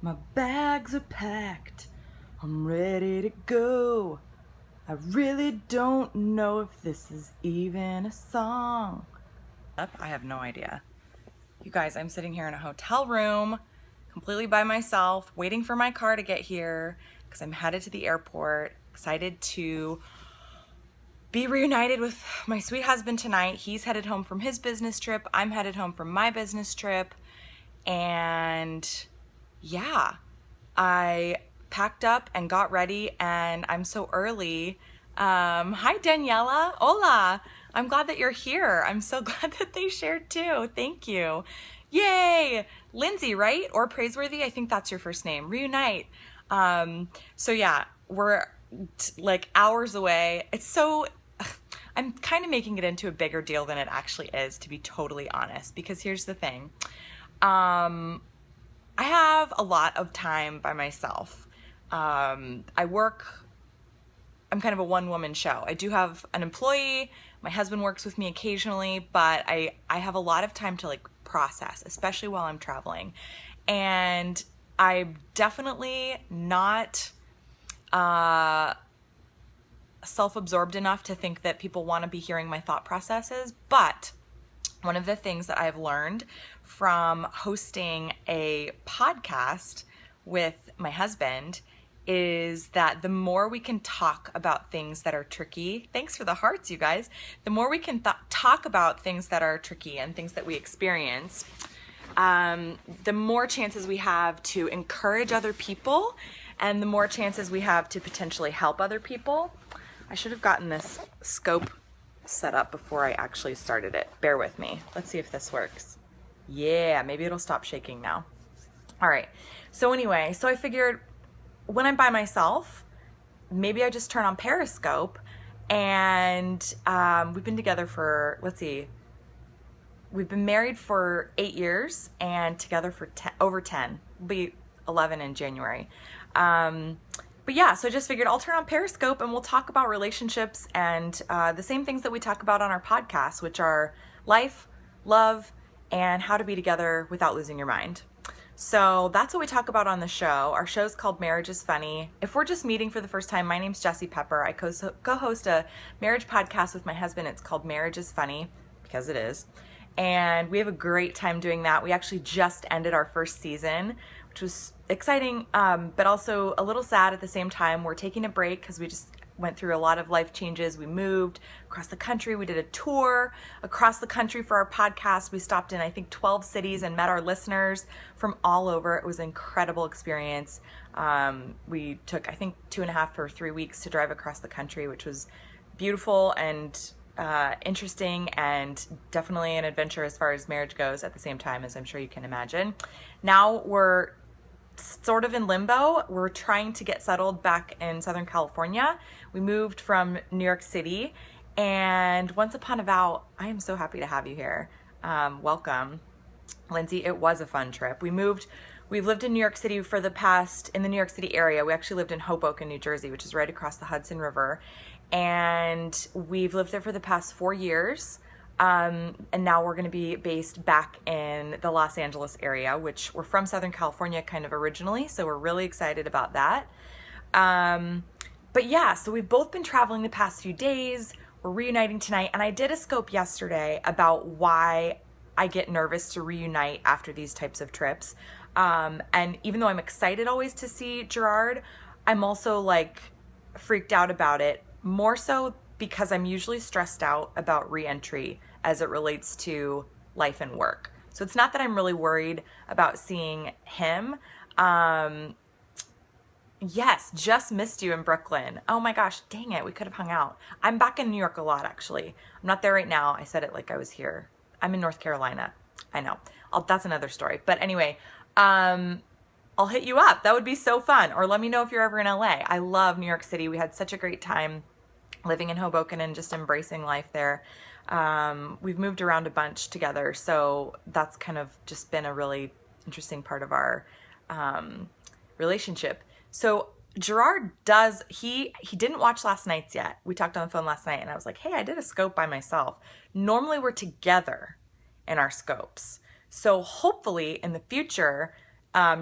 My bags are packed, I'm ready to go. I really don't know if this is even a song. I have no idea. You guys, I'm sitting here in a hotel room, completely by myself, waiting for my car to get here because I'm headed to the airport, excited to be reunited with my sweet husband tonight. He's headed home from his business trip. I'm headed home from my business trip. And yeah, I packed up and got ready and I'm so early. Hi Daniela, hola. I'm glad that you're here. I'm so glad that they shared too. Thank you. Yay. Lindsay, right? Or Praiseworthy, I think that's your first name. Reunite. So yeah, we're like hours away. I'm kind of making it into a bigger deal than it actually is, to be totally honest, because here's the thing. I have a lot of time by myself. I'm kind of a one-woman show. I do have an employee. My husband works with me occasionally, but I have a lot of time to like process, especially while I'm traveling. And I'm definitely not self-absorbed enough to think that people want to be hearing my thought processes. But one of the things that I've learned from hosting a podcast with my husband is that the more we can talk about things that are tricky, thanks for the hearts, you guys, the more we can talk about things that are tricky and things that we experience, the more chances we have to encourage other people and the more chances we have to potentially help other people. I should have gotten this scope set up before I actually started it. Bear with me. Let's see if this works. Yeah, maybe it'll stop shaking now. All right. So anyway, so I figured when I'm by myself, maybe I just turn on Periscope and we've been together for, let's see, we've been married for 8 years and together for over 10. It'll be 11 in January. But yeah, so I just figured I'll turn on Periscope and we'll talk about relationships and the same things that we talk about on our podcast, which are life, love, and how to be together without losing your mind. So that's what we talk about on the show. Our show's called Marriage is Funny. If we're just meeting for the first time, my name's Jessie Pepper. I co-host a marriage podcast with my husband. It's called Marriage is Funny, because it is. And we have a great time doing that. We actually just ended our first season, which was exciting, but also a little sad at the same time. We're taking a break because we just went through a lot of life changes. We moved across the country. We did a tour across the country for our podcast. We stopped in, I think, 12 cities and met our listeners from all over. It was an incredible experience. We took, I think, 2.5 or 3 weeks to drive across the country, which was beautiful and interesting and definitely an adventure as far as marriage goes at the same time, as I'm sure you can imagine. Now we're sort of in limbo. We're trying to get settled back in Southern California. We moved from New York City, and once upon a vow, I am so happy to have you here. Welcome, Lindsay. It was a fun trip. We've lived in New York City in the New York City area. We actually lived in Hoboken, New Jersey, which is right across the Hudson River. And we've lived there for the past 4 years. And now we're going to be based back in the Los Angeles area, which we're from Southern California kind of originally. So we're really excited about that. But yeah, so we've both been traveling the past few days. We're reuniting tonight. And I did a scope yesterday about why I get nervous to reunite after these types of trips. And even though I'm excited always to see Gerard, I'm also like freaked out about it, more so because I'm usually stressed out about re-entry as it relates to life and work. So it's not that I'm really worried about seeing him. Yes, just missed you in Brooklyn. Oh my gosh, dang it, we could have hung out. I'm back in New York a lot, actually. I'm not there right now. I said it like I was here. I'm in North Carolina. I know. That's another story. But anyway, I'll hit you up. That would be so fun. Or let me know if you're ever in LA. I love New York City. We had such a great time living in Hoboken and just embracing life there. We've moved around a bunch together, so that's kind of just been a really interesting part of our relationship. So Gerard he didn't watch last night's yet. We talked on the phone last night and I was like, hey, I did a scope by myself. Normally we're together in our scopes. So hopefully in the future,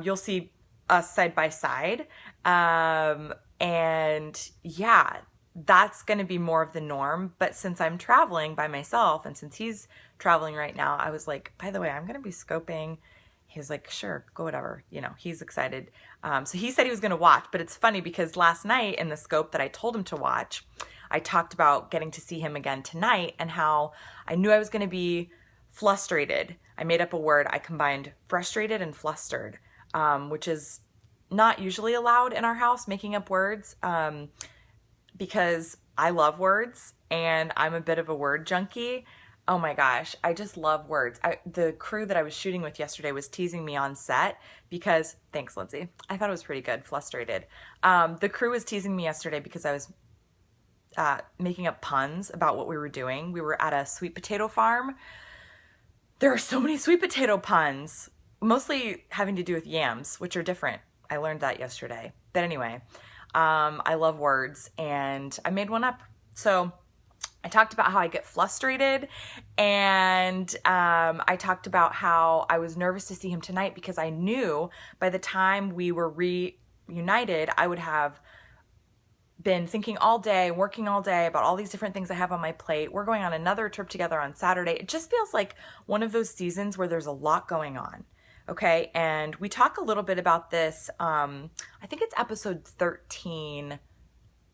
you'll see us side by side. And yeah, that's going to be more of the norm. But since I'm traveling by myself and since he's traveling right now, I was like, by the way, I'm going to be scoping. He's like, sure, go whatever. You know, he's excited. So he said he was going to watch, but it's funny because last night in the scope that I told him to watch, I talked about getting to see him again tonight and how I knew I was going to be frustrated. I made up a word. I combined frustrated and flustered, which is not usually allowed in our house, making up words, because I love words and I'm a bit of a word junkie. Oh my gosh, I just love words. The crew that I was shooting with yesterday was teasing me on set because, thanks Lindsay, I thought it was pretty good, frustrated. The crew was teasing me yesterday because I was making up puns about what we were doing. We were at a sweet potato farm. There are so many sweet potato puns, mostly having to do with yams, which are different. I learned that yesterday. But anyway, I love words and I made one up. So I talked about how I get frustrated, and I talked about how I was nervous to see him tonight because I knew by the time we were reunited, I would have been thinking all day, working all day about all these different things I have on my plate. We're going on another trip together on Saturday. It just feels like one of those seasons where there's a lot going on. Okay, and we talk a little bit about this. I think it's episode 13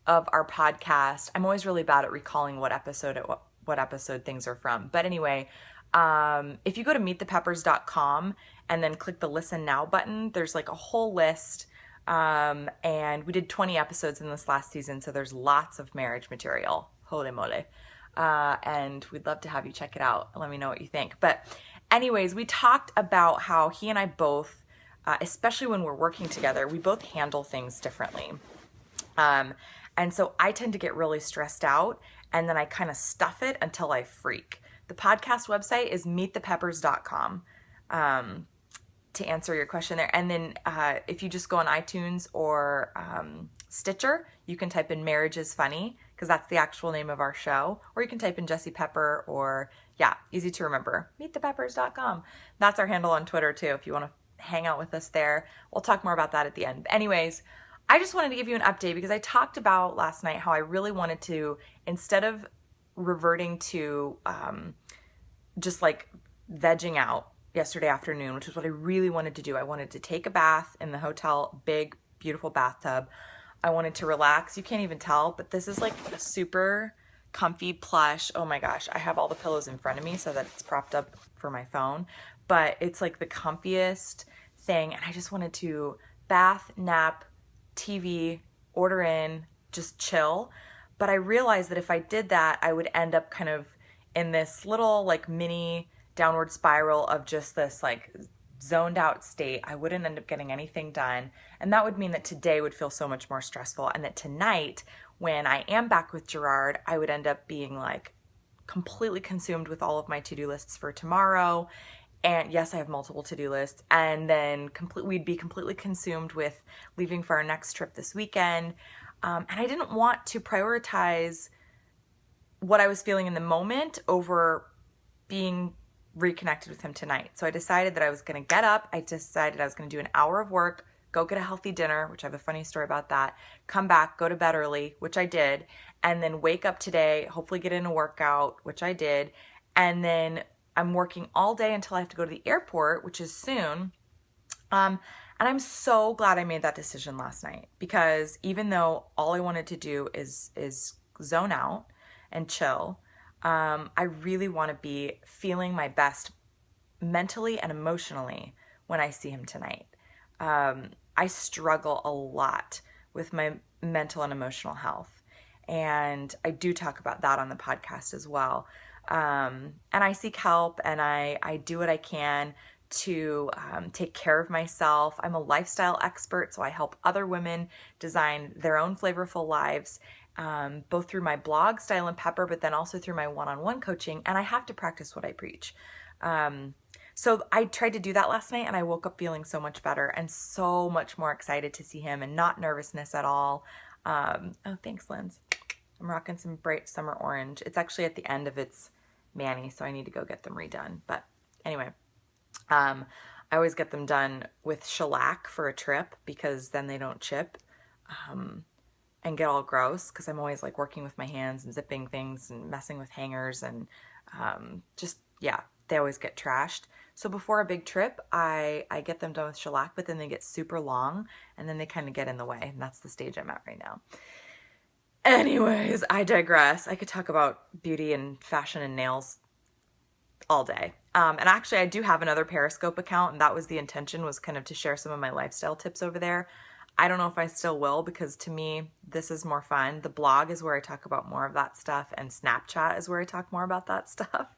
of our podcast. I'm always really bad at recalling what episode things are from. But anyway, if you go to meetthepeppers.com and then click the listen now button, there's like a whole list. And we did 20 episodes in this last season, so there's lots of marriage material. Holy moly. And we'd love to have you check it out. Let me know what you think. But anyways, we talked about how he and I both, especially when we're working together, we both handle things differently. And so I tend to get really stressed out and then I kind of stuff it until I freak. The podcast website is meetthepeppers.com, to answer your question there. And then if you just go on iTunes or Stitcher, you can type in Marriage is Funny because that's the actual name of our show. Or you can type in Jessie Pepper or, yeah, easy to remember, meetthepeppers.com. That's our handle on Twitter too if you want to hang out with us there. We'll talk more about that at the end. But anyways, I just wanted to give you an update because I talked about last night how I really wanted to, instead of reverting to just like vegging out yesterday afternoon, which is what I really wanted to do. I wanted to take a bath in the hotel, big, beautiful bathtub. I wanted to relax. You can't even tell, but this is like a super comfy plush. Oh my gosh, I have all the pillows in front of me so that it's propped up for my phone, but it's like the comfiest thing. And I just wanted to bath, nap, TV, order in, just chill. But I realized that if I did that, I would end up kind of in this little like mini downward spiral of just this like zoned out state. I wouldn't end up getting anything done. And that would mean that today would feel so much more stressful. And that tonight, when I am back with Gerard, I would end up being like completely consumed with all of my to-do lists for tomorrow. And yes, I have multiple to-do lists. And then we'd be completely consumed with leaving for our next trip this weekend. And I didn't want to prioritize what I was feeling in the moment over being reconnected with him tonight. So I decided that I was going to get up. I decided I was going to do an hour of work, go get a healthy dinner, which I have a funny story about that, come back, go to bed early, which I did, and then wake up today, hopefully get in a workout, which I did, and then I'm working all day until I have to go to the airport, which is soon. And I'm so glad I made that decision last night because even though all I wanted to do is zone out and chill, I really want to be feeling my best mentally and emotionally when I see him tonight. I struggle a lot with my mental and emotional health, and I do talk about that on the podcast as well. And I seek help and I do what I can to take care of myself. I'm a lifestyle expert, so I help other women design their own flavorful lives, both through my blog, Style and Pepper, but then also through my one-on-one coaching, and I have to practice what I preach. So I tried to do that last night, and I woke up feeling so much better and so much more excited to see him and not nervousness at all. Oh, thanks, Linz. I'm rocking some bright summer orange. It's actually at the end of its mani, so I need to go get them redone. But anyway, I always get them done with shellac for a trip because then they don't chip and get all gross, because I'm always like working with my hands and zipping things and messing with hangers and just, yeah, they always get trashed. So before a big trip, I get them done with shellac, but then they get super long and then they kind of get in the way. And that's the stage I'm at right now. Anyways, I digress. I could talk about beauty and fashion and nails all day. And actually I do have another Periscope account, and that was the intention, was kind of to share some of my lifestyle tips over there. I don't know if I still will, because to me, this is more fun. The blog is where I talk about more of that stuff, and Snapchat is where I talk more about that stuff.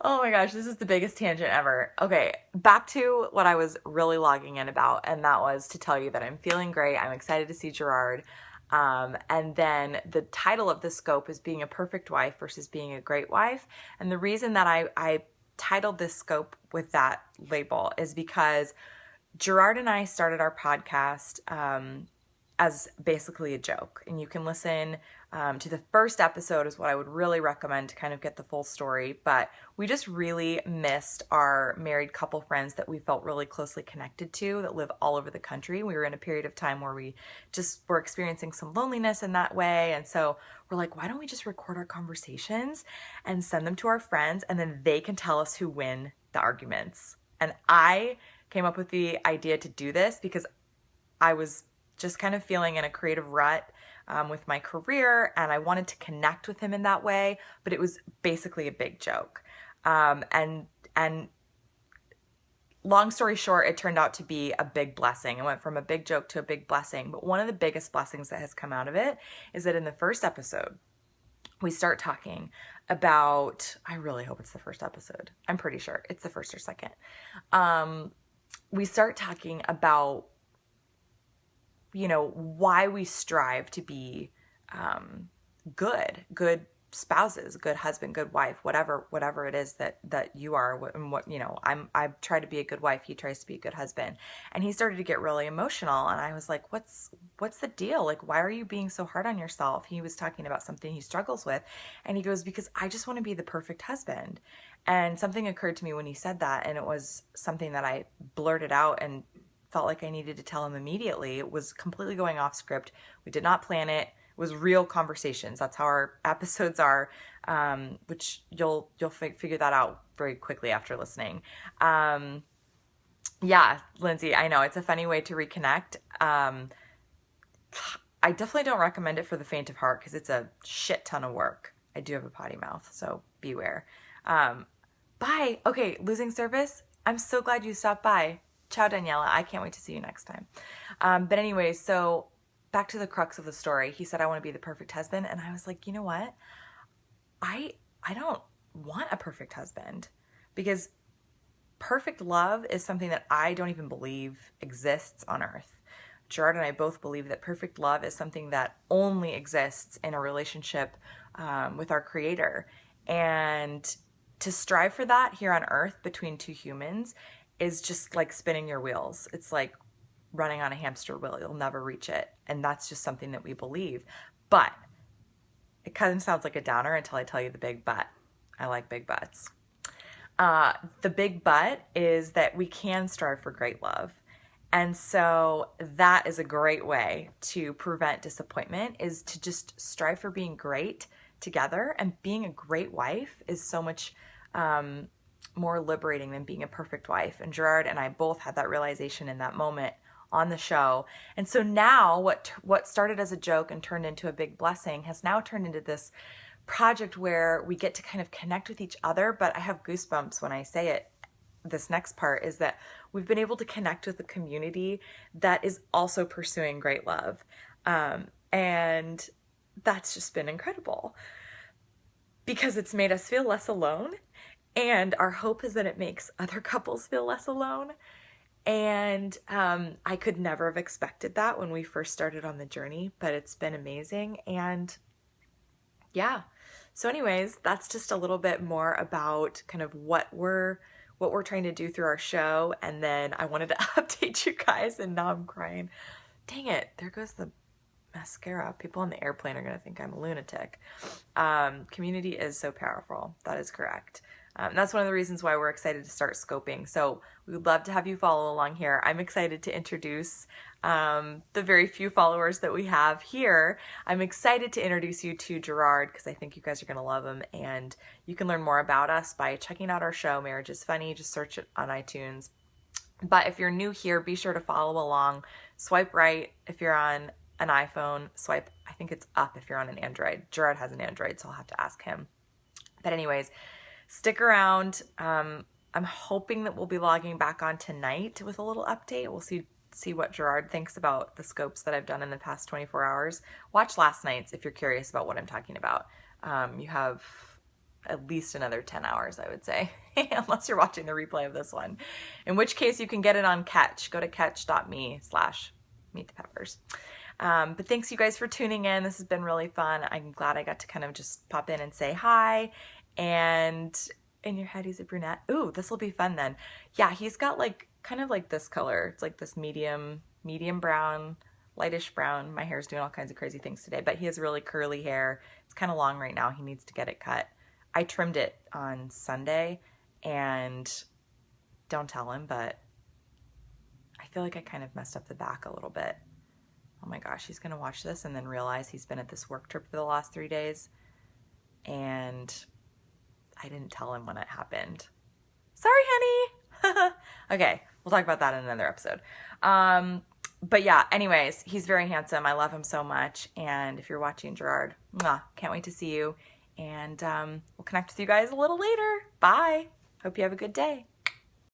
Oh my gosh, this is the biggest tangent ever. Okay, back to what I was really logging in about, and that was to tell you that I'm feeling great. I'm excited to see Gerard. And then the title of the scope is being a perfect wife versus being a great wife. And the reason that I titled this scope with that label is because Gerard and I started our podcast as basically a joke. And you can listen to the first episode is what I would really recommend to kind of get the full story. But we just really missed our married couple friends that we felt really closely connected to that live all over the country. We were in a period of time where we just were experiencing some loneliness in that way. And so we're like, why don't we just record our conversations and send them to our friends, and then they can tell us who win the arguments. And I came up with the idea to do this because I was just kind of feeling in a creative rut with my career, and I wanted to connect with him in that way, but it was basically a big joke. And long story short, it turned out to be a big blessing. It went from a big joke to a big blessing. But one of the biggest blessings that has come out of it is that in the first episode, we start talking about, I really hope it's the first episode. I'm pretty sure it's the first or second. We start talking about, you know, why we strive to be good spouses, good husband, good wife, whatever it is that you are, and what, you know, I try to be a good wife. He tries to be a good husband. And he started to get really emotional. And I was like, what's the deal? Like, why are you being so hard on yourself? He was talking about something he struggles with. And he goes, because I just want to be the perfect husband. And something occurred to me when he said that. And it was something that I blurted out and felt like I needed to tell him immediately. It was completely going off script. We did not plan it. It was real conversations. That's how our episodes are, which you'll figure that out very quickly after listening. Yeah, Lindsay, I know it's a funny way to reconnect. I definitely don't recommend it for the faint of heart because it's a shit ton of work. I do have a potty mouth, so beware. Bye. Okay, losing service. I'm so glad you stopped by. Ciao, Daniela. I can't wait to see you next time. But anyway, so back to the crux of the story. He said, I want to be the perfect husband. And I was like, you know what? I don't want a perfect husband, because perfect love is something that I don't even believe exists on earth. Gerard and I both believe that perfect love is something that only exists in a relationship with our Creator. And to strive for that here on earth between two humans is just like spinning your wheels. It's like running on a hamster wheel. You'll never reach it. And that's just something that we believe. But it kind of sounds like a downer until I tell you the big but. I like big buts. The big but is that we can strive for great love. And so that is a great way to prevent disappointment, is to just strive for being great together. And being a great wife is so much more liberating than being a perfect wife. And Gerard and I both had that realization in that moment on the show. And so now what started as a joke and turned into a big blessing has now turned into this project where we get to kind of connect with each other. But I have goosebumps when I say it. This next part is that we've been able to connect with a community that is also pursuing great love. And that's just been incredible because it's made us feel less alone. And our hope is that it makes other couples feel less alone. And I could never have expected that when we first started on the journey, but it's been amazing. And yeah, so anyways, that's just a little bit more about kind of what we're trying to do through our show. And then I wanted to update you guys, and now I'm crying. Dang it, there goes the mascara. People on the airplane are going to think I'm a lunatic. Community is so powerful. That is correct. That's one of the reasons why we're excited to start scoping. So we would love to have you follow along here. I'm excited to introduce the very few followers that we have here. I'm excited to introduce you to Gerard because I think you guys are going to love him, and you can learn more about us by checking out our show, Marriage is Funny. Just search it on iTunes. But if you're new here, be sure to follow along. Swipe right if you're on an iPhone. Swipe, I think it's up if you're on an Android. Gerard has an Android, so I'll have to ask him. But anyways, stick around. I'm hoping that we'll be logging back on tonight with a little update. We'll see what Gerard thinks about the scopes that I've done in the past 24 hours. Watch last night's if you're curious about what I'm talking about. You have at least another 10 hours, I would say, unless you're watching the replay of this one, in which case you can get it on Catch. Go to catch.me/meetthepeppers. But thanks you guys for tuning in. This has been really fun. I'm glad I got to kind of just pop in and say hi. And in your head, he's a brunette. Ooh, this will be fun then. Yeah, he's got like kind of like this color. It's like this medium brown, lightish brown. My hair's doing all kinds of crazy things today, but he has really curly hair. It's kind of long right now. He needs to get it cut. I trimmed it on Sunday, and don't tell him, but I feel like I kind of messed up the back a little bit. Oh my gosh, he's gonna watch this and then realize he's been at this work trip for the last 3 days, and I didn't tell him when it happened. Sorry, honey. Okay, we'll talk about that in another episode. But yeah, anyways, he's very handsome. I love him so much. And if you're watching, Gerard, mwah, can't wait to see you. And we'll connect with you guys a little later. Bye. Hope you have a good day.